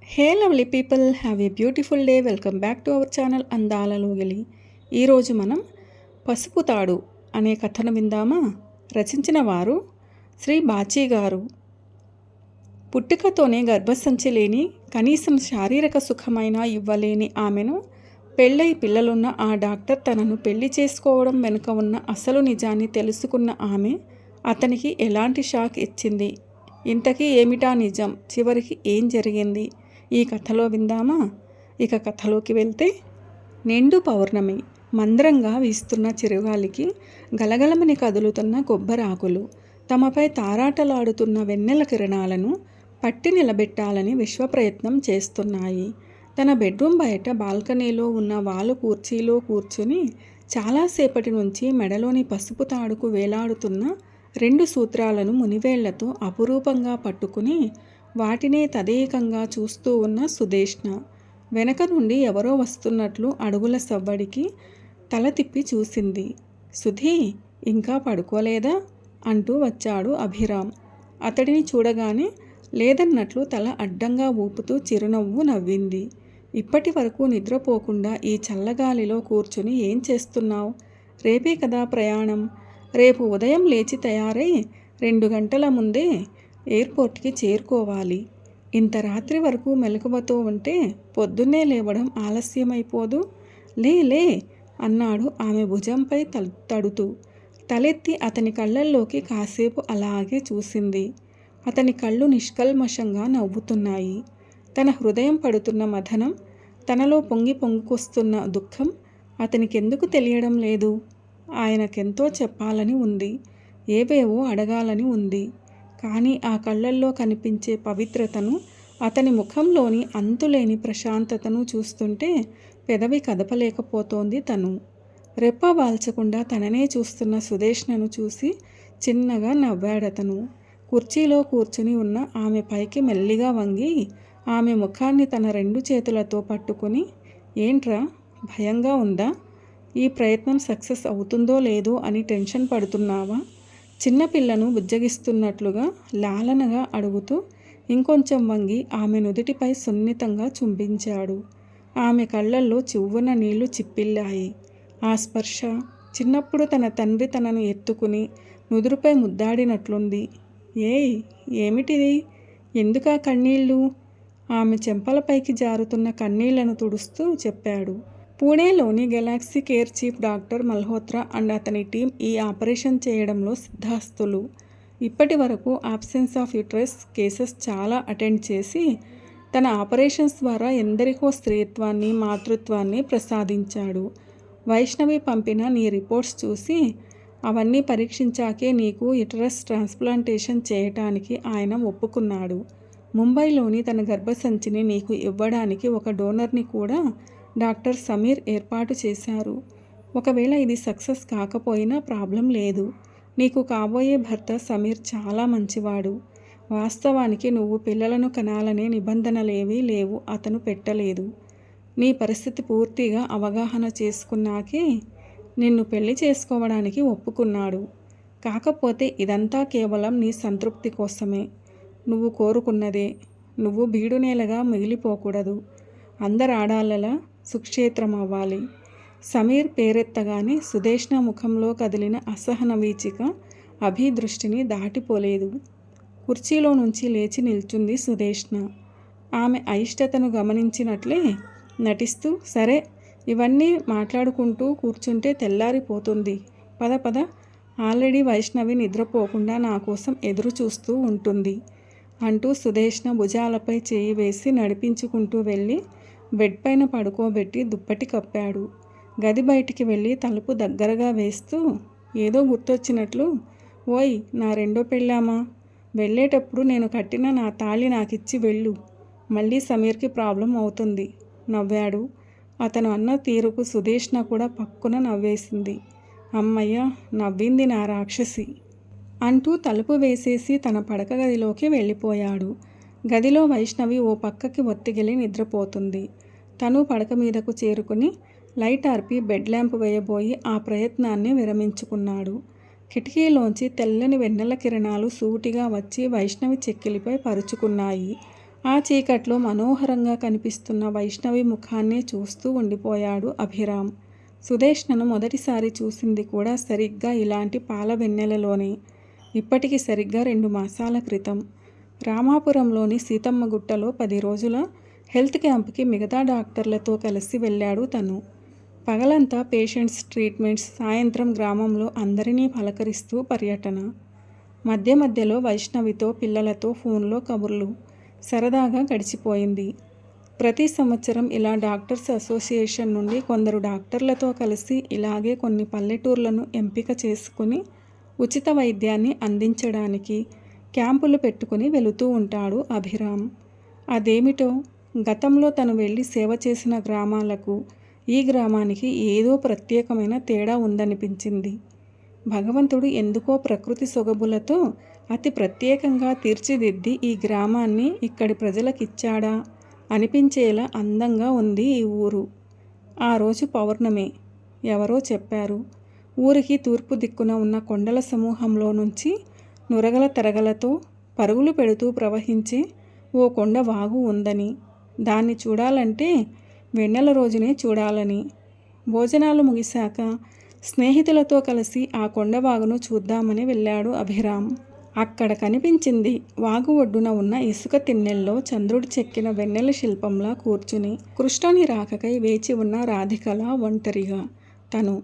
Hey lovely people, have a beautiful day. Welcome back to our channel అందాల లోగిలి. ఈరోజు మనం పసుపు తాడు అనే కథను విందామా? రచించిన వారు శ్రీ బాచీ గారు. పుట్టుకతోనే గర్భసంచి లేని, కనీసం శారీరక సుఖమైనా ఇవ్వలేని ఆమెను పెళ్ళై పిల్లలున్న ఆ డాక్టర్ తనను పెళ్లి చేసుకోవడం వెనుక ఉన్న అసలు నిజాన్ని తెలుసుకున్న ఆమె అతనికి ఎలాంటి షాక్ ఇచ్చింది? ఇంతకీ ఏమిటా నిజం? చివరికి ఏం జరిగింది? ఈ కథలో విందామా? ఇక కథలోకి వెళ్తే, నిండు పౌర్ణమి, మంద్రంగా వీస్తున్న చిరుగాలికి గలగలమని కదులుతున్న కొబ్బరాకులు తమపై తారాటలాడుతున్న వెన్నెల కిరణాలను పట్టి నిలబెట్టాలని విశ్వప్రయత్నం చేస్తున్నాయి. తన బెడ్రూమ్ బయట బాల్కనీలో ఉన్న వాలు కుర్చీలో కూర్చుని చాలాసేపటి నుంచి మెడలోని పసుపు తాడుకు వేలాడుతున్న 2 సూత్రాలను మునివేళ్లతో అపురూపంగా పట్టుకుని వాటినే తదేకంగా చూస్తూ ఉన్న సుదేష్ణ వెనక నుండి ఎవరో వస్తున్నట్లు అడుగుల సవ్వడికి తల తిప్పి చూసింది. సుధీ, ఇంకా పడుకోలేదా అంటూ వచ్చాడు అభిరామ్. అతడిని చూడగానే లేదన్నట్లు తల అడ్డంగా ఊపుతూ చిరునవ్వు నవ్వింది. ఇప్పటి వరకు నిద్రపోకుండా ఈ చల్లగాలిలో కూర్చుని ఏం చేస్తున్నావు? రేపే కదా ప్రయాణం. రేపు ఉదయం లేచి తయారై 2 గంటల ముందే ఎయిర్పోర్ట్కి చేరుకోవాలి. ఇంత రాత్రి వరకు మెలకువతో ఉంటే పొద్దున్నే లేవడం ఆలస్యమైపోదు. లే లే అన్నాడు ఆమె భుజంపై తడుతూ. తలెత్తి అతని కళ్ళల్లోకి కాసేపు అలాగే చూసింది. అతని కళ్ళు నిష్కల్మషంగా నవ్వుతున్నాయి. తన హృదయం పడుతున్న మథనం, తనలో పొంగుకొస్తున్న దుఃఖం అతనికెందుకు తెలియడం లేదు? ఆయనకెంతో చెప్పాలని ఉంది, ఏవేవో అడగాలని ఉంది. కానీ ఆ కళ్ళల్లో కనిపించే పవిత్రతను, అతని ముఖంలోని అంతులేని ప్రశాంతతను చూస్తుంటే పెదవి కదపలేకపోతోంది తను. రెప్ప వాల్చకుండా తననే చూస్తున్న సుదేష్ణను చూసి చిన్నగా నవ్వాడతను. కుర్చీలో కూర్చుని ఉన్న ఆమె పైకి మెల్లిగా వంగి ఆమె ముఖాన్ని తన 2 చేతులతో పట్టుకుని, ఏంట్రా, భయంగా ఉందా? ఈ ప్రయత్నం సక్సెస్ అవుతుందో లేదో అని టెన్షన్ పడుతున్నావా? చిన్నపిల్లను బుజ్జగిస్తున్నట్లుగా లాలనగా అడుగుతూ ఇంకొంచెం వంగి ఆమె నుదిటిపై సున్నితంగా చుంబించాడు. ఆమె కళ్ళల్లో చివ్వున నీళ్లు చిప్పిల్లాయి. ఆ స్పర్శ చిన్నప్పుడు తన తండ్రి తనను ఎత్తుకుని నుదురుపై ముద్దాడినట్లుంది. ఏయ్, ఏమిటిది? ఎందుకా కన్నీళ్ళు? ఆమె చెంపలపైకి జారుతున్న కన్నీళ్లను తుడుస్తూ చెప్పాడు. పూణేలోని Galaxy care chief doctor Malhotra and అతని టీం ఈ ఆపరేషన్ చేయడంలో సిద్ధహస్తులు. ఇప్పటి వరకు ఆబ్సెన్స్ ఆఫ్ యూట్రస్ కేసెస్ చాలా అటెండ్ చేసి తన ఆపరేషన్స్ ద్వారా ఎందరికో స్త్రీత్వాన్ని, మాతృత్వాన్ని ప్రసాదించాడు. వైష్ణవి పంపిన నీ రిపోర్ట్స్ చూసి అవన్నీ పరీక్షించాకే నీకు యూటరస్ ట్రాన్స్ప్లాంటేషన్ చేయటానికి ఆయన ఒప్పుకున్నాడు. ముంబైలోని తన గర్భసంచిని నీకు ఇవ్వడానికి ఒక డోనర్ని కూడా డాక్టర్ సమీర్ ఏర్పాటు చేశారు. ఒకవేళ ఇది సక్సెస్ కాకపోయినా ప్రాబ్లం లేదు. నీకు కాబోయే భర్త సమీర్ చాలా మంచివాడు. వాస్తవానికి నువ్వు పిల్లలను కనాలనే నిబంధనలేవీ లేవు, అతను పెట్టలేదు. నీ పరిస్థితి పూర్తిగా అవగాహన చేసుకున్నాకే నిన్ను పెళ్లి చేసుకోవడానికి ఒప్పుకున్నాడు. కాకపోతే ఇదంతా కేవలం నీ సంతృప్తి కోసమే. నువ్వు కోరుకున్నదే. నువ్వు బీడునేలగా మిగిలిపోకూడదు. అందరు ఆడాళ్ళలా సుక్షేత్రం అవ్వాలి. సమీర్ పేరెత్తగానే సుదేష్ణ ముఖంలో కదిలిన అసహన వీచిక అభి దృష్టిని దాటిపోలేదు. కుర్చీలో నుంచి లేచి నిల్చుంది సుదేష్ణ. ఆమె అయిష్టతను గమనించినట్లే నటిస్తూ, సరే, ఇవన్నీ మాట్లాడుకుంటూ కూర్చుంటే తెల్లారిపోతుంది. పద పద, ఆల్రెడీ వైష్ణవి నిద్రపోకుండా నా కోసం ఎదురు చూస్తూ ఉంటుంది అంటూ సుదేష్ణ భుజాలపై చేయి వేసి నడిపించుకుంటూ వెళ్ళి బెడ్ పైన పడుకోబెట్టి దుప్పటి కప్పాడు. గది బయటికి వెళ్ళి తలుపు దగ్గరగా వేస్తూ ఏదో గుర్తొచ్చినట్లు, ఓయ్, నా 2వ పెళ్ళామా, వెళ్ళేటప్పుడు నేను కట్టిన నా తాళి నాకిచ్చి వెళ్ళు. మళ్ళీ సమీర్కి ప్రాబ్లం అవుతుంది నవ్వాడు. అతను అన్న తీరుకు సుదేష్ణ కూడా పక్కున నవ్వేసింది. అమ్మయ్య, నవ్వింది నా రాక్షసి అంటూ తలుపు వేసేసి తన పడక గదిలోకి వెళ్ళిపోయాడు. గదిలో వైష్ణవి ఓ పక్కకి ఒత్తిగిలి నిద్రపోతుంది. తను పడక మీదకు చేరుకుని లైట్ ఆర్పి బెడ్ ల్యాంప్ వేయబోయి ఆ ప్రయత్నాన్ని విరమించుకున్నాడు. కిటికీలోంచి తెల్లని వెన్నెల కిరణాలు సూటిగా వచ్చి వైష్ణవి చెక్కిలిపై పరుచుకున్నాయి. ఆ చీకట్లో మనోహరంగా కనిపిస్తున్న వైష్ణవి ముఖాన్నే చూస్తూ ఉండిపోయాడు అభిరామ్. సుదేష్ణను మొదటిసారి చూసింది కూడా సరిగ్గా ఇలాంటి పాల వెన్నెలలోనే. ఇప్పటికి సరిగ్గా 2 మాసాల క్రితం. రామాపురంలోని సీతమ్మ గుట్టలో 10 రోజుల హెల్త్ క్యాంప్కి మిగతా డాక్టర్లతో కలిసి వెళ్ళాడు తను. పగలంతా పేషెంట్స్ ట్రీట్మెంట్స్, సాయంత్రం గ్రామంలో అందరినీ పలకరిస్తూ పర్యటన. మధ్య మధ్యలో వైష్ణవితో పిల్లలతో ఫోన్లో కబుర్లు. సరదాగా గడిచిపోయింది. ప్రతి సంవత్సరం ఇలా డాక్టర్స్ అసోసియేషన్ నుండి కొందరు డాక్టర్లతో కలిసి ఇలాగే కొన్ని పల్లెటూర్లను ఎంపిక చేసుకుని ఉచిత వైద్యాన్ని అందించడానికి క్యాంపులు పెట్టుకుని వెళుతూ ఉంటాడు అభిరామ్. అదేమిటో గతంలో తను వెళ్ళి సేవ చేసిన గ్రామాలకు ఈ గ్రామానికి ఏదో ప్రత్యేకమైన తేడా ఉందనిపించింది. భగవంతుడు ఎందుకో ప్రకృతి సొగబులతో అతి ప్రత్యేకంగా తీర్చిదిద్ది ఈ గ్రామాన్ని ఇక్కడి ప్రజలకిచ్చాడా అనిపించేలా అందంగా ఉంది ఈ ఊరు. ఆ రోజు పౌర్ణమి. ఎవరో చెప్పారు, ఊరికి తూర్పు దిక్కున ఉన్న కొండల సమూహంలో నుంచి నురగల తరగలతో పరుగులు పెడుతూ ప్రవహించే ఓ కొండ వాగు ఉందని, దాన్ని చూడాలంటే వెన్నెల రోజునే చూడాలని. భోజనాలు ముగిశాక స్నేహితులతో కలిసి ఆ కొండవాగును చూద్దామని వెళ్ళాడు అభిరామ్. అక్కడ కనిపించింది వాగు ఒడ్డున ఉన్న ఇసుక తిన్నెల్లో చంద్రుడు చెక్కిన వెన్నెల శిల్పంలా కూర్చుని కృష్ణుని రాకకై వేచి ఉన్న రాధికలా ఒంటరిగా. తను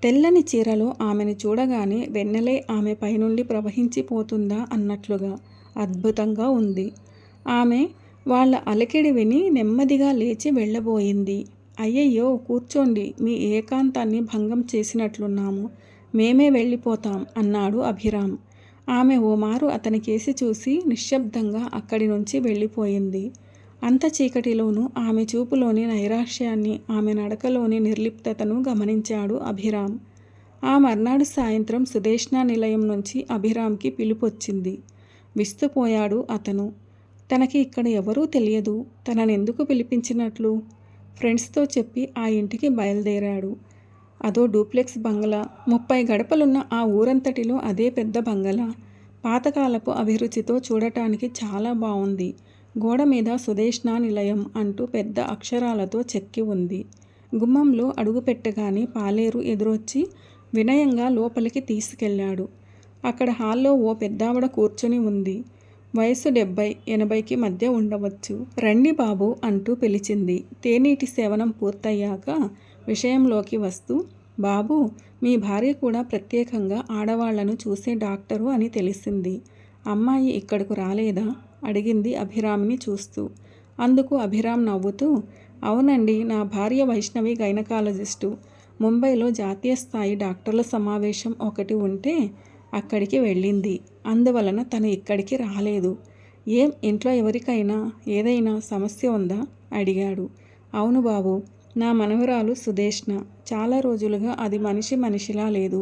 తెల్లని చీరలో ఆమెను చూడగానే వెన్నెలే ఆమె పైనుండి ప్రవహించిపోతుందా అన్నట్లుగా అద్భుతంగా ఉంది. ఆమె వాళ్ళ అలికిడి విని నెమ్మదిగా లేచి వెళ్ళబోయింది. అయ్యయ్యో, కూర్చోండి, మీ ఏకాంతాన్ని భంగం చేసినట్లున్నాము, మేమే వెళ్ళిపోతాం అన్నాడు అభిరామ్. ఆమె ఓమారు అతనికేసి చూసి నిశ్శబ్దంగా అక్కడి నుంచి వెళ్ళిపోయింది. అంత చీకటిలోనూ ఆమె చూపులోని నైరాశ్యాన్ని, ఆమె నడకలోని నిర్లిప్తతను గమనించాడు అభిరామ్. ఆ మర్నాడు సాయంత్రం సుదేష్ణ నిలయం నుంచి అభిరామ్కి పిలుపొచ్చింది. విస్తుపోయాడు అతను. తనకి ఇక్కడ ఎవరూ తెలియదు. తననెందుకు పిలిపించినట్లు? ఫ్రెండ్స్తో చెప్పి ఆ ఇంటికి బయలుదేరాడు. అదో డూప్లెక్స్ బంగళా. 30 గడపలున్న ఆ ఊరంతటిలో అదే పెద్ద బంగళా. పాతకాలపు అభిరుచితో చూడటానికి చాలా బాగుంది. గోడ మీద సుదేష్ణ నిలయం అంటూ పెద్ద అక్షరాలతో చెక్కి ఉంది. గుమ్మంలో అడుగుపెట్టగానే పాలేరు ఎదురొచ్చి వినయంగా లోపలికి తీసుకెళ్ళాడు. అక్కడ హాల్లో ఓ పెద్దావిడ కూర్చుని ఉంది. వయసు 70-80కి మధ్య ఉండవచ్చు. రండి బాబు అంటూ పిలిచింది. తేనీటి సేవనం పూర్తయ్యాక విషయంలోకి వస్తూ, బాబు, మీ భార్య కూడా ప్రత్యేకంగా ఆడవాళ్లను చూసే డాక్టరు అని తెలిసింది. అమ్మాయి ఇక్కడకు రాలేదా అడిగింది అభిరామ్ని చూస్తూ. అందుకు అభిరామ్ నవ్వుతూ, అవునండి, నా భార్య వైష్ణవి గైనకాలజిస్టు. ముంబైలో జాతీయ స్థాయి డాక్టర్ల సమావేశం ఒకటి ఉంటే అక్కడికి వెళ్ళింది. అందువలన తను ఇక్కడికి రాలేదు. ఏం, ఇంట్లో ఎవరికైనా ఏదైనా సమస్య ఉందా అడిగాడు. అవును బాబు, నా మనవరాలు సుదేష్ణ. చాలా రోజులుగా అది మనిషిలా లేదు.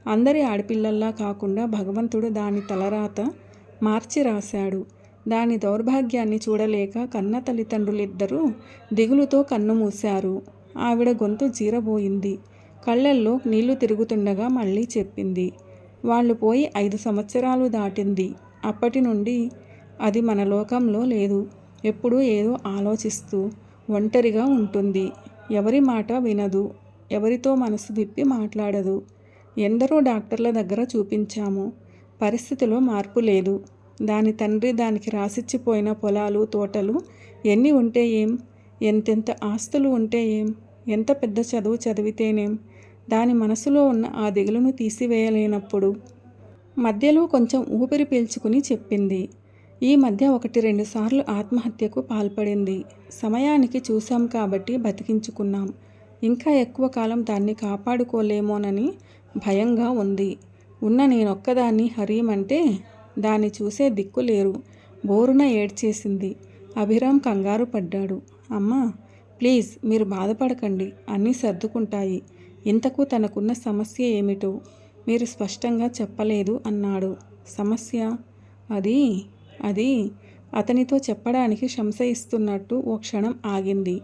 అందరి ఆడపిల్లల్లా కాకుండా భగవంతుడు దాని తలరాత మార్చి రాశాడు. దాని దౌర్భాగ్యాన్ని చూడలేక కన్న తల్లిదండ్రులిద్దరూ దిగులుతో కన్ను మూశారు. ఆవిడ గొంతు జీరబోయింది. కళ్ళల్లో నీళ్లు తిరుగుతుండగా మళ్ళీ చెప్పింది. వాళ్ళు పోయి 5 సంవత్సరాలు దాటింది. అప్పటి నుండి అది మన లోకంలో లేదు. ఎప్పుడూ ఏదో ఆలోచిస్తూ ఒంటరిగా ఉంటుంది. ఎవరి మాట వినదు. ఎవరితో మనసు విప్పి మాట్లాడదు. ఎందరో డాక్టర్ల దగ్గర చూపించాము. పరిస్థితిలో మార్పు లేదు. దాని తండ్రి దానికి రాసిచ్చిపోయిన పొలాలు, తోటలు ఎన్ని ఉంటే ఏం, ఎంతెంత ఆస్తులు ఉంటే ఏం, ఎంత పెద్ద చదువు చదివితేనేం, దాని మనసులో ఉన్న ఆ దిగులును తీసివేయలేనప్పుడు. మధ్యలో కొంచెం ఊపిరి పీల్చుకుని చెప్పింది. ఈ మధ్య 1-2 సార్లు ఆత్మహత్యకు పాల్పడింది. సమయానికి చూశాం కాబట్టి బతికించుకున్నాం. ఇంకా ఎక్కువ కాలం దాన్ని కాపాడుకోలేమోనని భయంగా ఉంది. ఉన్న నేనొక్కదాన్ని హరీమంటే దాన్ని చూసే దిక్కు లేరు. బోరున ఏడ్చేసింది. అభిరామ్ కంగారు పడ్డాడు. అమ్మా, ప్లీజ్ మీరు బాధపడకండి, అన్నీ సర్దుకుంటాయి. ఇంతకు తనకున్న సమస్య ఏమిటో మీరు స్పష్టంగా చెప్పలేదు అన్నాడు. సమస్య? అది అతనితో చెప్పడానికి సంశయిస్తున్నట్టు ఓ క్షణం ఆగింది.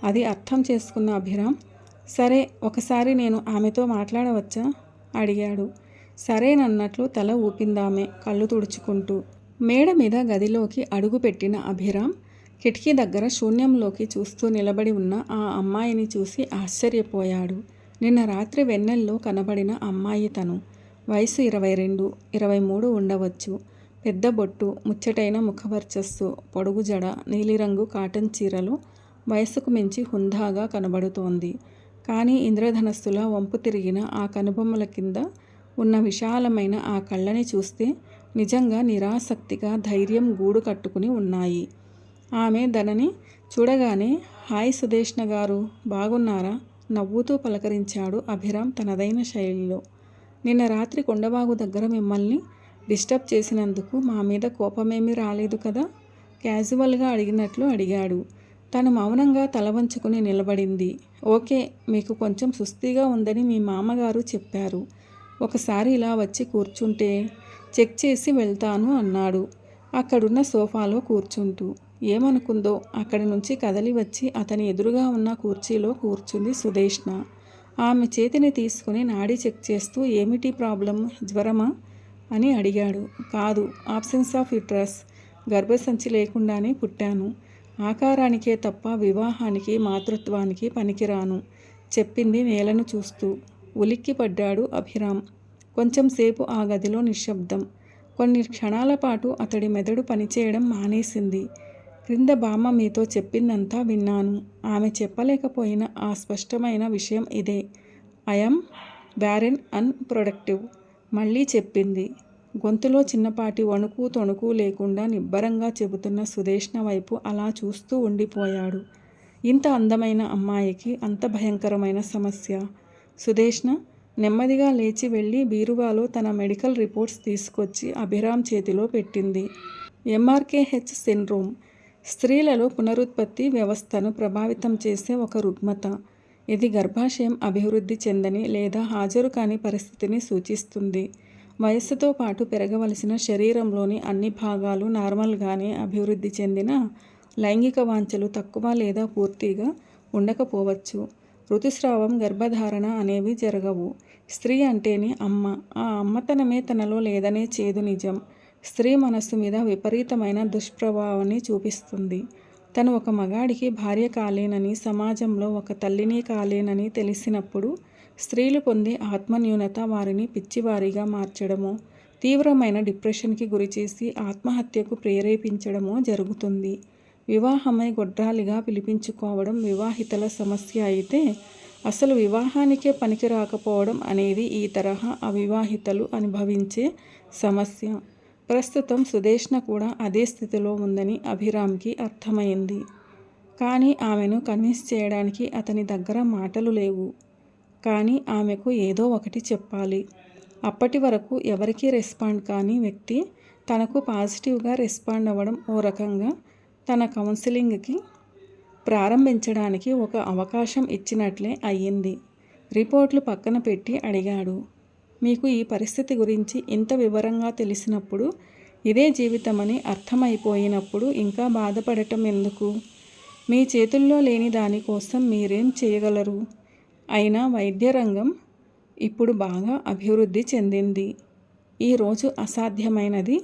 అది అర్థం చేసుకున్న అభిరామ్, సరే, ఒకసారి నేను ఆమెతో మాట్లాడవచ్చా అడిగాడు. సరేనన్నట్లు తల ఊపిందామె కళ్ళు తుడుచుకుంటూ. మేడ మీద గదిలోకి అడుగుపెట్టిన అభిరామ్ కిటికీ దగ్గర శూన్యంలోకి చూస్తూ నిలబడి ఉన్న ఆ అమ్మాయిని చూసి ఆశ్చర్యపోయాడు. నిన్న రాత్రి వెన్నెల్లో కనబడిన అమ్మాయి తను. వయసు 22, 23 ఉండవచ్చు. పెద్ద బొట్టు, ముచ్చటైన ముఖవర్చస్సు, పొడుగు జడ, నీలిరంగు కాటన్ చీరలో వయసుకు మించి హుందాగా కనబడుతోంది. కానీ ఇంద్రధనస్సులా వంపు తిరిగిన ఆ కనుబొమ్మల కింద ఉన్న విశాలమైన ఆ కళ్ళని చూస్తే నిజంగా నిరాసక్తిగా ధైర్యం గూడు కట్టుకుని ఉన్నాయి. ఆమె ధనని చూడగానే హాయ్ సుదేష్ణ గారు, బాగున్నారా? నవ్వుతూ పలకరించాడు అభిరామ్ తనదైన శైలిలో. నిన్న రాత్రి కొండబాగు దగ్గర మిమ్మల్ని డిస్టర్బ్ చేసినందుకు మా మీద కోపమేమీ రాలేదు కదా? క్యాజువల్గా అడిగినట్లు అడిగాడు. తను మౌనంగా తల వంచుకుని నిలబడింది. ఓకే, మీకు కొంచెం సుస్థిగా ఉందని మీ మామగారు చెప్పారు. ఒకసారి ఇలా వచ్చి కూర్చుంటే చెక్ చేసి వెళ్తాను అన్నాడు అక్కడున్న సోఫాలో కూర్చుంటూ. ఏమనుకుందో అక్కడి నుంచి కదలి వచ్చి అతని ఎదురుగా ఉన్న కుర్చీలో కూర్చుంది సుదేష్ణ. ఆమె చేతిని తీసుకుని నాడి చెక్ చేస్తూ ఏమిటి ప్రాబ్లం, జ్వరమా అని అడిగాడు. కాదు, ఆబ్సెన్స్ ఆఫ్ యుట్రస్. గర్భసంచి లేకుండానే పుట్టాను. ఆకారానికే తప్ప వివాహానికి మాతృత్వానికి పనికిరాను చెప్పింది నేలను చూస్తూ. ఉలిక్కి పడ్డాడు అభిరామ్. కొంచెంసేపు ఆ గదిలో నిశ్శబ్దం. కొన్ని క్షణాల పాటు అతడి మెదడు పనిచేయడం మానేసింది. క్రింద బామ్మ మీతో చెప్పిందంతా విన్నాను. ఆమె చెప్పలేకపోయిన ఆ స్పష్టమైన విషయం ఇదే. ఐఎమ్ బ్యారెన్ అన్ ప్రొడక్టివ్ మళ్ళీ చెప్పింది. గొంతులో చిన్నపాటి వణుకు తొణుకు లేకుండా నిబ్బరంగా చెబుతున్న సుదేష్ణ వైపు అలా చూస్తూ ఉండిపోయాడు. ఇంత అందమైన అమ్మాయికి అంత భయంకరమైన సమస్య. సుదేష్ణ నెమ్మదిగా లేచి వెళ్ళి బీరువాలో తన మెడికల్ రిపోర్ట్స్ తీసుకొచ్చి అభిరామ్ చేతిలో పెట్టింది. ఎంఆర్కేహెచ్ సిండ్రోమ్ స్త్రీలలో పునరుత్పత్తి వ్యవస్థను ప్రభావితం చేసే ఒక రుగ్మత. ఇది గర్భాశయం అభివృద్ధి చెందని లేదా హాజరు కాని పరిస్థితిని సూచిస్తుంది. వయస్సుతో పాటు పెరగవలసిన శరీరంలోని అన్ని భాగాలు నార్మల్గానే అభివృద్ధి చెందిన లైంగిక వాంఛలు తక్కువ లేదా పూర్తిగా ఉండకపోవచ్చు. ఋతుస్రావం, గర్భధారణ అనేవి జరగవు. స్త్రీ అంటేనే అమ్మ. ఆ అమ్మతనమే తనలో లేదనే చేదు నిజం స్త్రీ మనస్సు మీద విపరీతమైన దుష్ప్రభావాన్ని చూపిస్తుంది. తను ఒక మగాడికి భార్య కాలేనని, సమాజంలో ఒక తల్లిని కాలేనని తెలిసినప్పుడు స్త్రీలు పొందే ఆత్మన్యూనత వారిని పిచ్చివారిగా మార్చడమో, తీవ్రమైన డిప్రెషన్కి గురిచేసి ఆత్మహత్యకు ప్రేరేపించడమో జరుగుతుంది. వివాహమై గొడ్రాలిగా పిలిపించుకోవడం వివాహితల సమస్య అయితే, అసలు వివాహానికే పనికి రాకపోవడం అనేది ఈ తరహా అవివాహితలు అనుభవించే సమస్య. ప్రస్తుతం సుదేష్ణ కూడా అదే స్థితిలో ఉందని అభిరామ్కి అర్థమైంది. కానీ ఆమెను కన్విన్స్ చేయడానికి అతని దగ్గర మాటలు లేవు. కానీ ఆమెకు ఏదో ఒకటి చెప్పాలి. అప్పటి వరకు ఎవరికీ రెస్పాండ్ కాని వ్యక్తి తనకు పాజిటివ్గా రెస్పాండ్ అవ్వడం ఓ రకంగా తన కౌన్సిలింగ్కి ప్రారంభించడానికి ఒక అవకాశం ఇచ్చినట్లే అయ్యింది. రిపోర్ట్లు పక్కన పెట్టి అడిగాడు. మీకు ఈ పరిస్థితి గురించి ఇంత వివరంగా తెలిసినప్పుడు, ఇదే జీవితమని అర్థమైపోయినప్పుడు ఇంకా బాధపడటం ఎందుకు? మీ చేతుల్లో లేని దానికోసం మీరేం చేయగలరు? అయినా వైద్య రంగం ఇప్పుడు బాగా అభివృద్ధి చెందింది. ఈరోజు అసాధ్యమైనది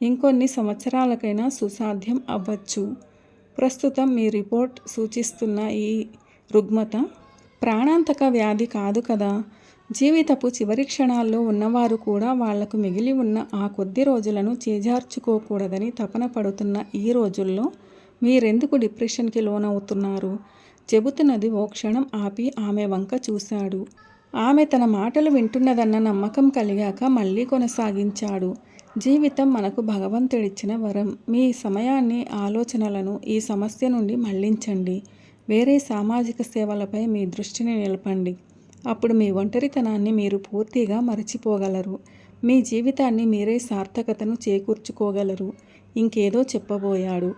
ఇంకొన్ని సంవత్సరాలకైనా సుసాధ్యం అవ్వచ్చు. ప్రస్తుతం మీ రిపోర్ట్ సూచిస్తున్న ఈ రుగ్మత ప్రాణాంతక వ్యాధి కాదు కదా. జీవితపు చివరి క్షణాల్లో ఉన్నవారు కూడా వాళ్లకు మిగిలి ఉన్న ఆ కొద్ది రోజులను చేజార్చుకోకూడదని తపన పడుతున్న ఈ రోజుల్లో మీరెందుకు డిప్రెషన్కి లోనవుతున్నారు? చెబుతున్నది ఓ క్షణం ఆపి ఆమె వంక చూశాడు. ఆమె తన మాటలు వింటున్నదన్న నమ్మకం కలిగాక మళ్ళీ కొనసాగించాడు. జీవితం మనకు భగవంతుడిచ్చిన వరం. మీ సమయాన్ని, ఆలోచనలను ఈ సమస్య నుండి మళ్లించండి. వేరే సామాజిక సేవలపై మీ దృష్టిని నిలపండి. అప్పుడు మీ ఒంటరితనాన్ని మీరు పూర్తిగా మరచిపోగలరు. మీ జీవితాన్ని మీరే సార్థకతను చేకూర్చుకోగలరు. ఇంకేదో చెప్పబోయాడు.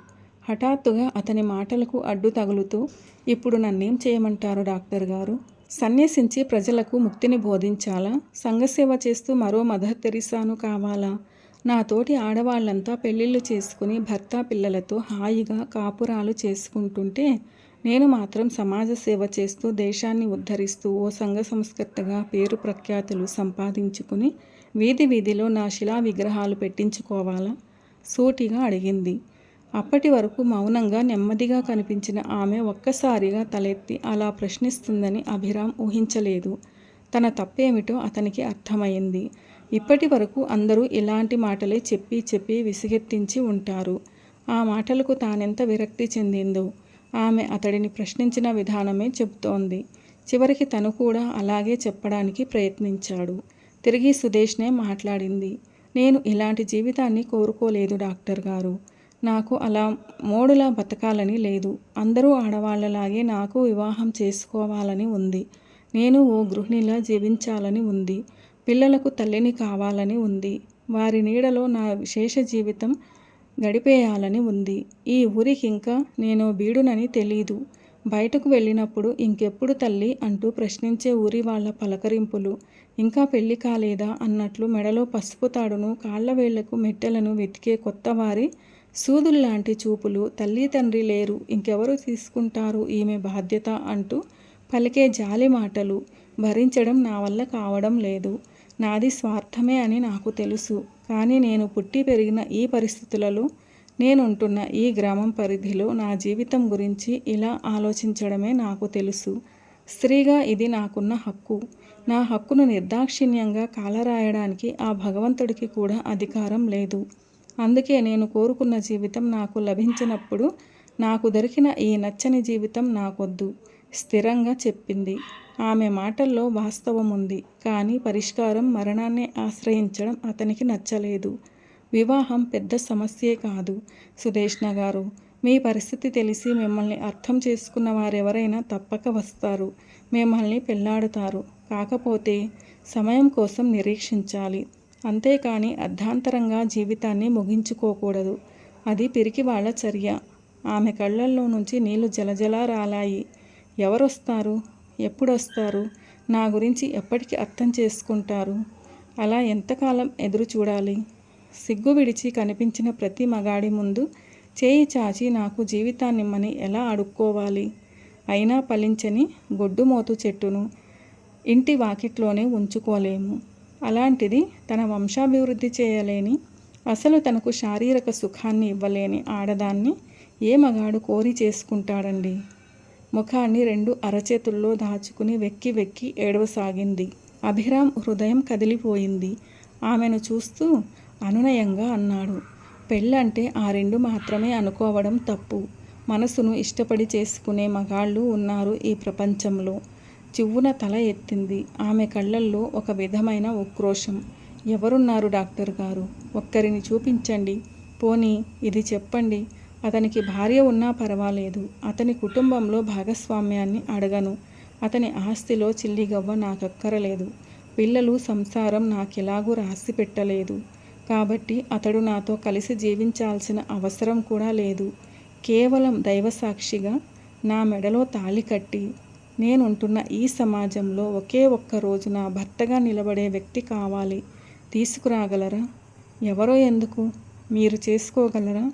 హఠాత్తుగా అతని మాటలకు అడ్డు తగులుతూ, ఇప్పుడు నన్నేం చేయమంటారు డాక్టర్ గారు? సన్యసించి ప్రజలకు ముక్తిని బోధించాలా? సంఘసేవ చేస్తూ మరో మదర్ తెరిసాను కావాలా? నా తోటి ఆడవాళ్లంతా పెళ్ళిళ్ళు చేసుకుని భర్త పిల్లలతో హాయిగా కాపురాలు చేసుకుంటుంటే, నేను మాత్రం సమాజ సేవ చేస్తూ దేశాన్ని ఉద్ధరిస్తూ ఓ సంఘ సంస్కర్తగా పేరు ప్రఖ్యాతులు సంపాదించుకుని వీధి వీధిలో నా శిలా విగ్రహాలు పెట్టించుకోవాలా? సూటిగా అడిగింది. అప్పటి వరకు మౌనంగా నెమ్మదిగా కనిపించిన ఆమె ఒక్కసారిగా తలెత్తి అలా ప్రశ్నిస్తుందని అభిరామ్ ఊహించలేదు. తన తప్పేమిటో అతనికి అర్థమైంది. ఇప్పటి వరకు అందరూ ఇలాంటి మాటలే చెప్పి చెప్పి విసిగెత్తించి ఉంటారు. ఆ మాటలకు తానెంత విరక్తి చెందిందో ఆమె అతడిని ప్రశ్నించిన విధానమే చెబుతోంది. చివరికి తను కూడా అలాగే చెప్పడానికి ప్రయత్నించాడు. తిరిగి సుదేష్నే మాట్లాడింది. నేను ఇలాంటి జీవితాన్ని కోరుకోలేదు డాక్టర్ గారు. నాకు అలా మోడులా బతకాలని లేదు. అందరూ ఆడవాళ్లలాగే నాకు వివాహం చేసుకోవాలని ఉంది. నేను ఓ గృహిణిలా జీవించాలని ఉంది. పిల్లలకు తల్లిని కావాలని ఉంది. వారి నీడలో నా విశేష జీవితం గడిపేయాలని ఉంది. ఈ ఊరికి ఇంకా నేను బీడునని తెలీదు. బయటకు వెళ్ళినప్పుడు ఇంకెప్పుడు తల్లి అంటూ ప్రశ్నించే ఊరి వాళ్ళ పలకరింపులు, ఇంకా పెళ్లి కాలేదా అన్నట్లు మెడలో పసుపు తాడును కాళ్లవేళ్లకు మెట్టెలను వెతికే కొత్తవారి సూదుల్లాంటి చూపులు, తల్లి తండ్రి లేరు, ఇంకెవరు తీసుకుంటారు ఈమె బాధ్యత అంటూ పలికే జాలి మాటలు భరించడం నా వల్ల కావడం లేదు. నాది స్వార్థమే అని నాకు తెలుసు. కానీ నేను పుట్టి పెరిగిన ఈ పరిస్థితులలో, నేనుంటున్న ఈ గ్రామం పరిధిలో నా జీవితం గురించి ఇలా ఆలోచించడమే నాకు తెలుసు. స్త్రీగా ఇది నాకున్న హక్కు. నా హక్కును నిర్దాక్షిణ్యంగా కాలరాయడానికి ఆ భగవంతుడికి కూడా అధికారం లేదు. అందుకే నేను కోరుకున్న జీవితం నాకు లభించినప్పుడు నాకు దొరికిన ఈ నచ్చని జీవితం నాకొద్దు స్థిరంగా చెప్పింది. ఆమె మాటల్లో వాస్తవం ఉంది. కానీ పరిష్కారం మరణాన్ని ఆశ్రయించడం అతనికి నచ్చలేదు. వివాహం పెద్ద సమస్యే కాదు సుదేష్ణ గారు. మీ పరిస్థితి తెలిసి మిమ్మల్ని అర్థం చేసుకున్న వారెవరైనా తప్పక వస్తారు. మిమ్మల్ని పెళ్లాడుతారు. కాకపోతే సమయం కోసం నిరీక్షించాలి. అంతేకాని అర్ధాంతరంగా జీవితాన్ని ముగించుకోకూడదు. అది పిరికివాళ్ల చర్య. ఆమె కళ్ళల్లో నుంచి నీళ్లు జలజలా రాలాయి. ఎవరొస్తారు? ఎప్పుడొస్తారు? నా గురించి ఎప్పటికి అర్థం చేసుకుంటారు? అలా ఎంతకాలం ఎదురు చూడాలి? సిగ్గు విడిచి కనిపించిన ప్రతి మగాడి ముందు చేయి చాచి నాకు జీవితాన్నిమ్మని ఎలా అడుక్కోవాలి? అయినా ఫలించని గొడ్డుమోతు చెట్టును ఇంటి వాకిట్లోనే ఉంచుకోలేము. అలాంటిది తన వంశాభివృద్ధి చేయలేని, అసలు తనకు శారీరక సుఖాన్ని ఇవ్వలేని ఆడదాన్ని ఏ మగాడు కోరి చేసుకుంటాడండి? ముఖాన్ని రెండు అరచేతుల్లో దాచుకుని వెక్కి వెక్కి ఏడవసాగింది. అభిరామ్ హృదయం కదిలిపోయింది. ఆమెను చూస్తూ అనునయంగా అన్నాడు. పెళ్ళంటే ఆ రెండు మాత్రమే అనుకోవడం తప్పు. మనసును ఇష్టపడి చేసుకునే మగాళ్ళు ఉన్నారు ఈ ప్రపంచంలో. చివ్వున తల ఎత్తింది. ఆమె కళ్ళల్లో ఒక విధమైన ఉక్రోషం. ఎవరున్నారు డాక్టర్ గారు? ఒక్కరిని చూపించండి. పోనీ ఇది చెప్పండి, అతనికి భార్య ఉన్నా పర్వాలేదు. అతని కుటుంబంలో భాగస్వామ్యాన్ని అడగను. అతని ఆస్తిలో చిల్లిగవ్వ నాకక్కరలేదు. పిల్లలు సంసారం నాకెలాగూ రాసి పెట్టలేదు. కాబట్టి అతడు నాతో కలిసి జీవించాల్సిన అవసరం కూడా లేదు. కేవలం దైవసాక్షిగా నా మెడలో తాళి కట్టి నేనుంటున్న ఈ సమాజంలో ఒకే ఒక్క రోజు నా భర్తగా నిలబడే వ్యక్తి కావాలి. తీసుకురాగలరా? ఎవరో ఎందుకు? మీరు చేసుకోగలరా?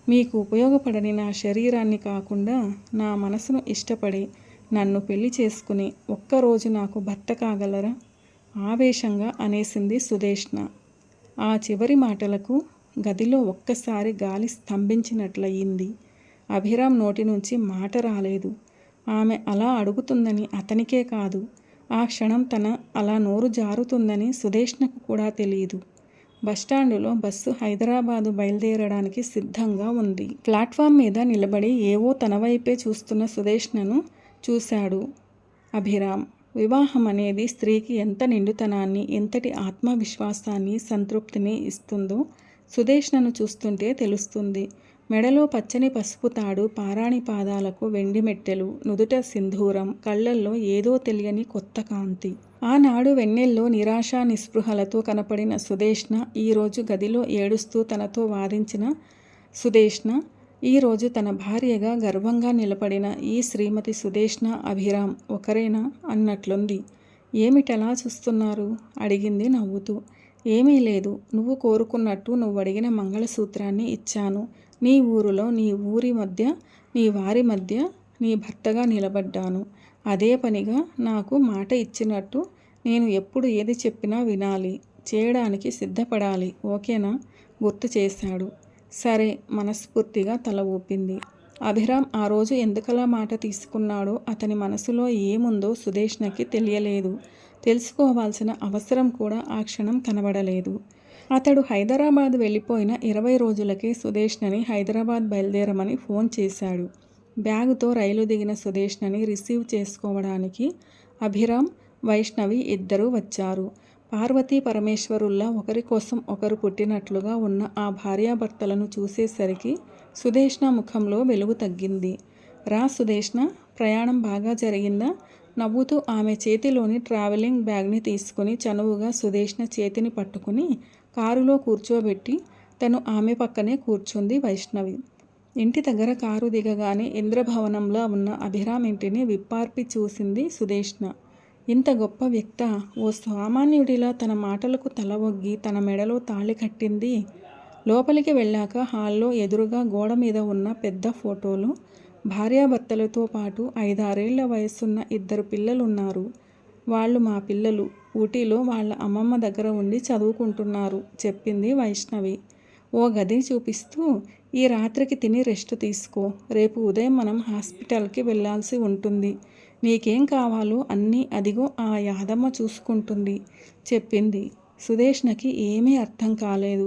మీకు ఉపయోగపడని నా శరీరాన్ని కాకుండా నా మనసును ఇష్టపడి నన్ను పెళ్లి చేసుకుని ఒక్కరోజు నాకు భర్త కాగలరా? ఆవేశంగా అనేసింది సుదేష్ణ. ఆ చివరి మాటలకు గదిలో ఒక్కసారి గాలి స్తంభించినట్లయింది. అభిరామ్ నోటి నుంచి మాట రాలేదు. ఆమె అలా అడుగుతుందని అతనికే కాదు, ఆ క్షణం తన అలా నోరు జారుతుందని సుదేష్ణకు కూడా తెలియదు. బస్టాండులో బస్సు హైదరాబాదు బయలుదేరడానికి సిద్ధంగా ఉంది. ప్లాట్ఫామ్ మీద నిలబడి ఏవో తన వైపే చూస్తున్న సుదేష్ణను చూశాడు అభిరామ్. వివాహం అనేది స్త్రీకి ఎంత నిండుతనాన్ని, ఎంతటి ఆత్మవిశ్వాసాన్ని, సంతృప్తిని ఇస్తుందో సుదేష్ణను చూస్తుంటే తెలుస్తుంది. మెడలో పచ్చని పసుపు తాడు, పారాణి పాదాలకు వెండి మెట్టెలు, నుదుట సింధూరం, కళ్ళల్లో ఏదో తెలియని కొత్త కాంతి. ఆనాడు వెన్నెల్లో నిరాశ నిస్పృహలతో కనపడిన సుదేష్ణ, ఈరోజు గదిలో ఏడుస్తూ తనతో వాదించిన సుదేష్ణ, ఈరోజు తన భార్యగా గర్వంగా నిలబడిన ఈ శ్రీమతి సుదేష్ణ అభిరామ్ ఒకరేనా అన్నట్లుంది. ఏమిటలా చూస్తున్నారు? అడిగింది నవ్వుతూ. ఏమీ లేదు. నువ్వు కోరుకున్నట్టు నువ్వు అడిగిన మంగళసూత్రాన్ని ఇచ్చాను. నీ ఊరిలో, నీ ఊరి మధ్య, నీ వారి మధ్య నీ భర్తగా నిలబడ్డాను. అదే పనిగా నాకు మాట ఇచ్చినట్టు నేను ఎప్పుడు ఏది చెప్పినా వినాలి, చేయడానికి సిద్ధపడాలి. ఓకేనా? గుర్తు చేశాడు. సరే మనస్ఫూర్తిగా తల ఊపింది. అభిరామ్ ఆ రోజు ఎందుకలా మాట తీసుకున్నాడో, అతని మనసులో ఏముందో సుదేష్ణకి తెలియలేదు. తెలుసుకోవాల్సిన అవసరం కూడా ఆ క్షణం కనబడలేదు. అతడు హైదరాబాద్ వెళ్ళిపోయిన 20 రోజులకే సుదేష్ణని హైదరాబాద్ బయలుదేరమని ఫోన్ చేశాడు. బ్యాగుతో రైలు దిగిన సుదేష్ణని రిసీవ్ చేసుకోవడానికి అభిరామ్, వైష్ణవి ఇద్దరూ వచ్చారు. పార్వతీ పరమేశ్వరుల్లా ఒకరి కోసం ఒకరు పుట్టినట్లుగా ఉన్న ఆ భార్యాభర్తలను చూసేసరికి సుదేష్ణ ముఖంలో వెలుగు తగ్గింది. రా సుదేష్ణ, ప్రయాణం బాగా జరిగిందా? నవ్వుతూ ఆమె చేతిలోని ట్రావెలింగ్ బ్యాగ్ని తీసుకుని చనువుగా సుదేష్ణ చేతిని పట్టుకుని కారులో కూర్చోబెట్టి తను ఆమె పక్కనే కూర్చుంది వైష్ణవి. ఇంటి దగ్గర కారు దిగగానే ఇంద్రభవనంలా ఉన్న అభిరామ్ ఇంటిని విప్పార్పి చూసింది సుదేష్ణ. ఇంత గొప్ప వ్యక్త ఓ సామాన్యుడిలా తన మాటలకు తల ఒగ్గి తన మెడలో తాళి కట్టింది. లోపలికి వెళ్ళాక హాల్లో ఎదురుగా గోడ మీద ఉన్న పెద్ద ఫోటోలో భార్యాభర్తలతో పాటు 5-6 ఏళ్ల వయసున్న 2 పిల్లలున్నారు. వాళ్ళు మా పిల్లలు, ఊటీలో వాళ్ళ అమ్మమ్మ దగ్గర ఉండి చదువుకుంటున్నారు చెప్పింది వైష్ణవి ఓ గది చూపిస్తూ. ఈ రాత్రికి తిని రెస్ట్ తీసుకో, రేపు ఉదయం మనం హాస్పిటల్కి వెళ్ళాల్సి ఉంటుంది. నీకేం కావాలో అన్నీ అదిగో ఆ యాదమ్మ చూసుకుంటుంది చెప్పింది. సుదేష్ణకి ఏమీ అర్థం కాలేదు.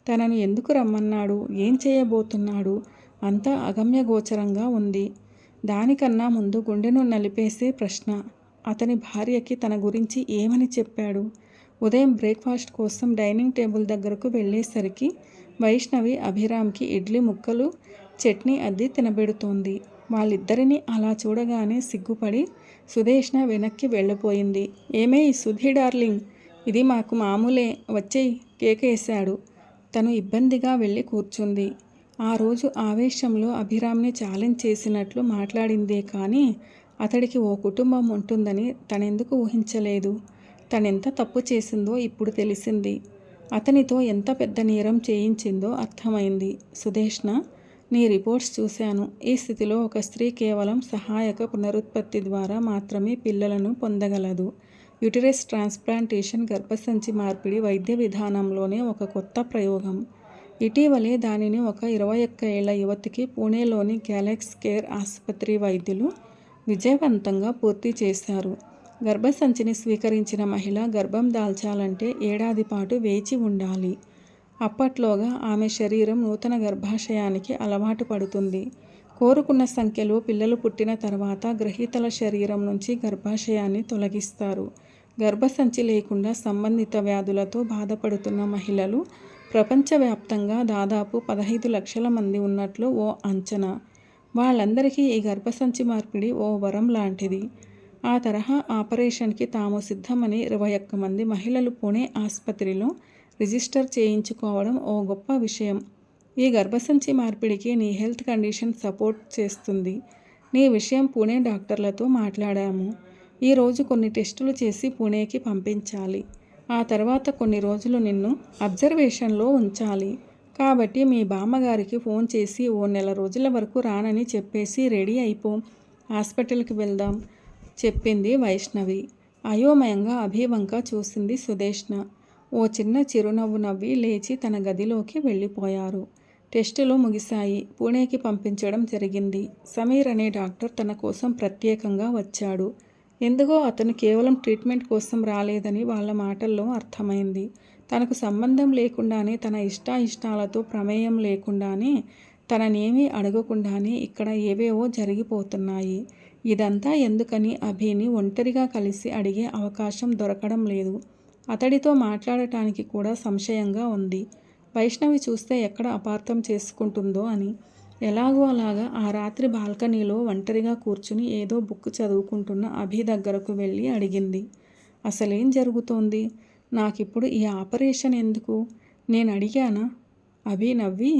తనను ఎందుకు రమ్మన్నాడు, ఏం చేయబోతున్నాడు, అంతా అగమ్యగోచరంగా ఉంది. దానికన్నా ముందు గుండెను నలిపేసే ప్రశ్న, అతని భార్యకి తన గురించి ఏమని చెప్పాడు? ఉదయం బ్రేక్ఫాస్ట్ కోసం డైనింగ్ టేబుల్ దగ్గరకు వెళ్ళేసరికి వైష్ణవి అభిరామ్కి ఇడ్లీ ముక్కలు, చట్నీ అద్ది తినబెడుతోంది. వాళ్ళిద్దరినీ అలా చూడగానే సిగ్గుపడి సుదేష్ణ వెనక్కి వెళ్ళిపోయింది. ఏమే సుధీ డార్లింగ్, ఇది మాకు మామూలే, వచ్చేయ్ కేకేశాడు. తను ఇబ్బందిగా వెళ్ళి కూర్చుంది. ఆ రోజు ఆవేశంలో అభిరామ్ని ఛాలెంజ్ చేసినట్లు మాట్లాడిందే కానీ అతడికి ఓ కుటుంబం ఉంటుందని తనెందుకు ఊహించలేదు. తనెంత తప్పు చేసిందో ఇప్పుడు తెలిసింది. అతనితో ఎంత పెద్ద నేరం చేయించిందో అర్థమైంది. సుదేష్ణ, నీ రిపోర్ట్స్ చూశాను. ఈ స్థితిలో ఒక స్త్రీ కేవలం సహాయక పునరుత్పత్తి ద్వారా మాత్రమే పిల్లలను పొందగలదు. యుటెరస్ ట్రాన్స్ప్లాంటేషన్ గర్భసంచి మార్పిడి వైద్య విధానంలోనే ఒక కొత్త ప్రయోగం. ఇటీవలే దానిని ఒక 21 ఏళ్ల యువతికి పూణేలోని గ్యాలక్సీ కేర్ ఆసుపత్రి వైద్యులు విజయవంతంగా పూర్తి చేశారు. గర్భసంచిని స్వీకరించిన మహిళ గర్భం దాల్చాలంటే ఏడాది పాటు వేచి ఉండాలి. అప్పట్లోగా ఆమె శరీరం నూతన గర్భాశయానికి అలవాటు పడుతుంది. కోరుకున్న సంఖ్యలో పిల్లలు పుట్టిన తర్వాత గ్రహీతల శరీరం నుంచి గర్భాశయాన్ని తొలగిస్తారు. గర్భసంచి లేకుండా సంబంధిత వ్యాధులతో బాధపడుతున్న మహిళలు ప్రపంచవ్యాప్తంగా దాదాపు 15 లక్షల మంది ఉన్నట్లు ఓ అంచనా. వాళ్ళందరికీ ఈ గర్భసంచి మార్పిడి ఓ వరం లాంటిది. ఆ తరహా ఆపరేషన్కి తాము సిద్ధమని 21 మంది మహిళలు పుణే ఆసుపత్రిలో రిజిస్టర్ చేయించుకోవడం ఓ గొప్ప విషయం. ఈ గర్భసంచి మార్పిడికి నీ హెల్త్ కండిషన్ సపోర్ట్ చేస్తుంది. నీ విషయం పుణే డాక్టర్లతో మాట్లాడాము. ఈరోజు కొన్ని టెస్టులు చేసి పుణేకి పంపించాలి. ఆ తర్వాత కొన్ని రోజులు నిన్ను అబ్జర్వేషన్లో ఉంచాలి. కాబట్టి మీ బామ్మగారికి ఫోన్ చేసి ఓ 1 నెల రోజుల వరకు రానని చెప్పేసి రెడీ అయిపో, హాస్పిటల్కి వెళ్దాం చెప్పింది వైష్ణవి. అయోమయంగా అభివంక చూసింది సుదేష్ణ. ఓ చిన్న చిరునవ్వు నవ్వి లేచి తన గదిలోకి వెళ్ళిపోయారు. టెస్టులు ముగిశాయి. పూణేకి పంపించడం జరిగింది. సమీర్ అనే డాక్టర్ తన కోసం ప్రత్యేకంగా వచ్చాడు. ఎందుకో అతను కేవలం ట్రీట్మెంట్ కోసం రాలేదని వాళ్ళ మాటల్లో అర్థమైంది. తనకు సంబంధం లేకుండానే, తన ఇష్టాయిష్టాలతో ప్రమేయం లేకుండానే, తననేమీ అడగకుండానే ఇక్కడ ఏవేవో జరిగిపోతున్నాయి. ఇదంతా ఎందుకని అభిని ఒంటరిగా కలిసి అడిగే అవకాశం దొరకడం లేదు. అతడితో మాట్లాడటానికి కూడా సంశయంగా ఉంది. వైష్ణవి చూస్తే ఎక్కడ అపార్థం చేసుకుంటుందో అని. ఎలాగో అలాగా ఆ రాత్రి బాల్కనీలో ఒంటరిగా కూర్చుని ఏదో బుక్ చదువుకుంటున్న అభి దగ్గరకు వెళ్ళి అడిగింది, అసలేం జరుగుతోంది? నాకిప్పుడు ఈ ఆపరేషన్ ఎందుకు? నేను అడిగానా? అభి నవ్వి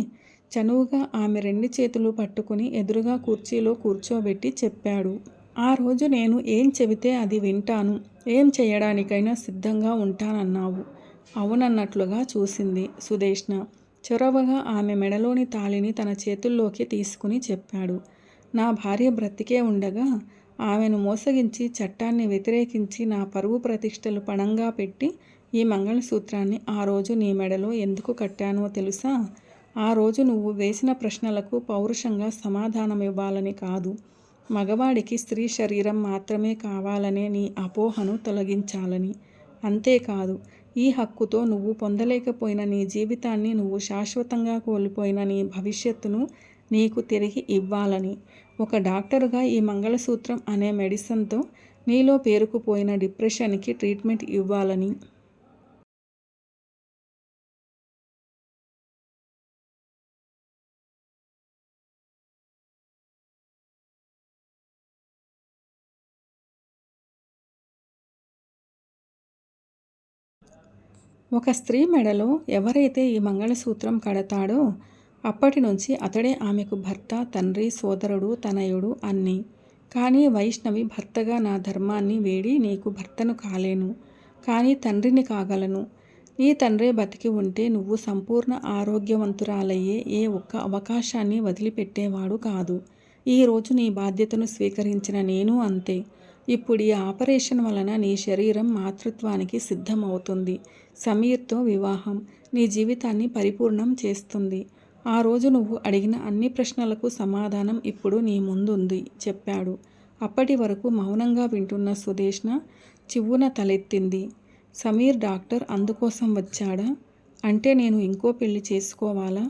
చనువుగా ఆమె 2 చేతులు పట్టుకుని ఎదురుగా కుర్చీలో కూర్చోబెట్టి చెప్పాడు. ఆ రోజు నేను ఏం చెబితే అది వింటాను, ఏం చేయడానికైనా సిద్ధంగా ఉంటానన్నావు. అవునన్నట్లుగా చూసింది సుదేష్ణ. చొరవగా ఆమె మెడలోని తాళిని తన చేతుల్లోకి తీసుకుని చెప్పాడు. నా భార్య బ్రతికే ఉండగా ఆమెను మోసగించి, చట్టాన్ని వ్యతిరేకించి, నా పరువు ప్రతిష్టలు పణంగా పెట్టి ఈ మంగళసూత్రాన్ని ఆ రోజు నీ మెడలో ఎందుకు కట్టానో తెలుసా? ఆ రోజు నువ్వు వేసిన ప్రశ్నలకు పౌరుషంగా సమాధానం ఇవ్వాలని కాదు, మగవాడికి స్త్రీ శరీరం మాత్రమే కావాలనే నీ అపోహను తొలగించాలని. అంతేకాదు, ఈ హక్కుతో నువ్వు పొందలేకపోయిన నీ జీవితాన్ని, నువ్వు శాశ్వతంగా కోల్పోయిన నీ భవిష్యత్తును నీకు తిరిగి ఇవ్వాలని. ఒక డాక్టరుగా ఈ మంగళసూత్రం అనే మెడిసిన్తో నీలో పేరుకుపోయిన డిప్రెషన్కి ట్రీట్మెంట్ ఇవ్వాలని. ఒక స్త్రీ మెడలో ఎవరైతే ఈ మంగళసూత్రం కడతాడో అప్పటి నుంచి అతడే ఆమెకు భర్త, తండ్రి, సోదరుడు, తనయుడు అన్నీ. కానీ వైష్ణవి, భర్తగా నా ధర్మాన్ని వేడి నీకు భర్తను కాలేను, కానీ తండ్రిని కాగలను. నీ తండ్రే బతికి ఉంటే నువ్వు సంపూర్ణ ఆరోగ్యవంతురాలయ్యే ఏ ఒక్క అవకాశాన్ని వదిలిపెట్టేవాడు కాదు. ఈరోజు నీ బాధ్యతను స్వీకరించిన నేను అంతే. ఇప్పుడు ఈ ఆపరేషన్ వలన నీ శరీరం మాతృత్వానికి సిద్ధమవుతుంది. సమీర్తో వివాహం నీ జీవితాన్ని పరిపూర్ణం చేస్తుంది. ఆ రోజు నువ్వు అడిగిన అన్ని ప్రశ్నలకు సమాధానం ఇప్పుడు నీ ముందుంది చెప్పాడు. అప్పటి వరకు మౌనంగా వింటున్న సుదేష్ణ చివ్వున తలెత్తింది. సమీర్ డాక్టర్ అందుకోసం వచ్చాడా? అంటే నేను ఇంకో పెళ్లి చేసుకోవాలా?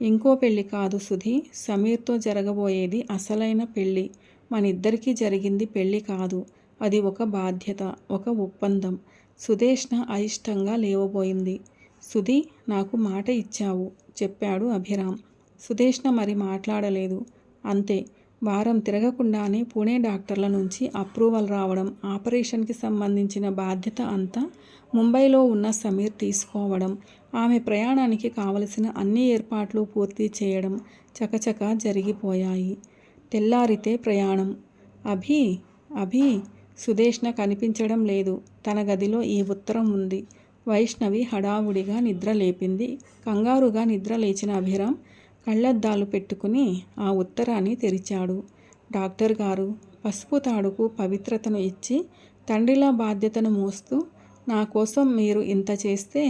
ఇంకో పెళ్లి కాదు సుధీ, సమీర్తో జరగబోయేది అసలైన పెళ్లి. మనిద్దరికీ జరిగింది పెళ్లి కాదు, అది ఒక బాధ్యత, ఒక ఒప్పందం. సుదేష్ణ అయిష్టంగా లేవబోయింది. సుధీ, నాకు మాట ఇచ్చావు చెప్పాడు అభిరామ్. సుదేష్ణ మరి మాట్లాడలేదు. అంతే. వారం తిరగకుండానే పుణే డాక్టర్ల నుంచి అప్రూవల్ రావడం, ఆపరేషన్కి సంబంధించిన బాధ్యత అంతా ముంబైలో ఉన్న సమీర్ తీసుకోవడం, ఆమె ప్రయాణానికి కావలసిన అన్ని ఏర్పాట్లు పూర్తి చేయడం చకచకా జరిగిపోయాయి. తెల్లారితే ప్రయాణం. అభి అభి సుదేష్ణ కనిపించడం లేదు. తన గదిలో ఈ ఉత్తరం ఉంది. వైష్ణవి హడావుడిగా నిద్ర లేపింది. కంగారుగా నిద్ర లేచిన అభిరామ్ కళ్ళద్దాలు పెట్టుకుని ఆ ఉత్తరాన్ని తెరిచాడు. డాక్టర్ గారు, పసుపు తాడుకు పవిత్రతను ఇచ్చి తండ్రిలా బాధ్యతను మోస్తూ నా కోసం మీరు ఇంత చేస్తే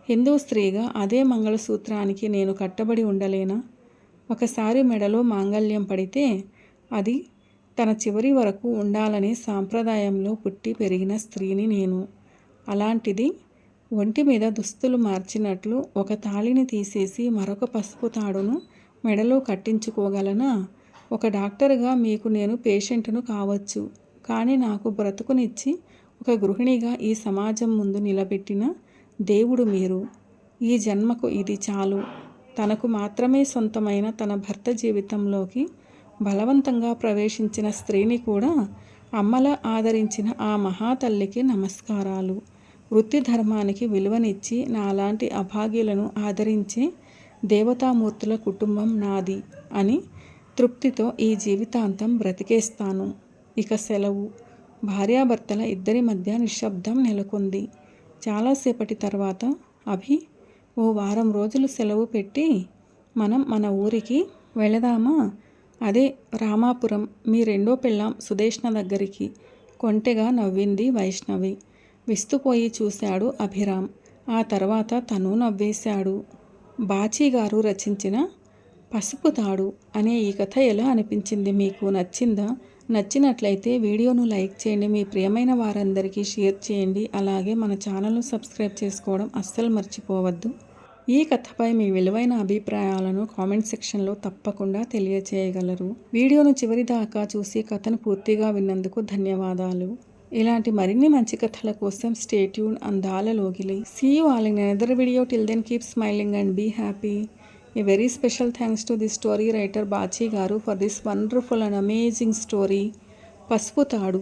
హిందూ స్త్రీగా అదే మంగళసూత్రానికి నేను కట్టబడి ఉండలేనా? ఒకసారి మెడలో మాంగల్యం పడితే అది తన చివరి వరకు ఉండాలనే సాంప్రదాయంలో పుట్టి పెరిగిన స్త్రీని నేను. అలాంటిది ఒంటి మీద దుస్తులు మార్చినట్లు ఒక తాళిని తీసేసి మరొక పసుపు తాడును మెడలో కట్టించుకోగలనా? ఒక డాక్టర్గా మీకు నేను పేషెంట్ను కావచ్చు, కానీ నాకు బ్రతుకునిచ్చి ఒక గృహిణిగా ఈ సమాజం ముందు నిలబెట్టిన దేవుడు మీరు. ఈ జన్మకు ఇది చాలు. తనకు మాత్రమే సొంతమైన తన భర్త జీవితంలోకి బలవంతంగా ప్రవేశించిన స్త్రీని కూడా అమ్మలా ఆదరించిన ఆ మహాతల్లికి నమస్కారాలు. వృత్తి ధర్మానికి విలువనిచ్చి నాలాంటి అభాగ్యులను ఆదరించే దేవతామూర్తుల కుటుంబం నాది అని తృప్తితో ఈ జీవితాంతం బ్రతికేస్తాను. ఇక సెలవు. భార్యాభర్తల ఇద్దరి మధ్య నిశ్శబ్దం నెలకొంది. చాలాసేపటి తర్వాత అభి, ఓ వారం రోజులు సెలవు పెట్టి మనం మన ఊరికి వెళదామా? అదే రామాపురం, మీ రెండో పెళ్ళాం సుదేష్ణ దగ్గరికి. కొంటెగా నవ్వింది వైష్ణవి. విస్తుపోయి చూశాడు అభిరామ్. ఆ తర్వాత తను నవ్వేశాడు. బాచీగారు రచించిన పసుపు తాడు అనే ఈ కథ ఎలా అనిపించింది మీకు? నచ్చిందా? నచ్చినట్లయితే వీడియోను లైక్ చేయండి, మీ ప్రియమైన వారందరికీ షేర్ చేయండి. అలాగే మన ఛానల్ను సబ్స్క్రైబ్ చేసుకోవడం అస్సలు మర్చిపోవద్దు. ఈ కథపై మీ విలువైన అభిప్రాయాలను కామెంట్ సెక్షన్లో తప్పకుండా తెలియచేయగలరు. వీడియోను చివరి దాకా చూసి కథను పూర్తిగా విన్నందుకు ధన్యవాదాలు. ఇలాంటి మరిన్ని మంచి కథల కోసం స్టే ట్యూన్. అందాల లోగిలి. See you all in another video. Till then keep smiling and be happy. A very special thanks to the story writer Bachi Garu for this wonderful and amazing story, Pasupu Tadu.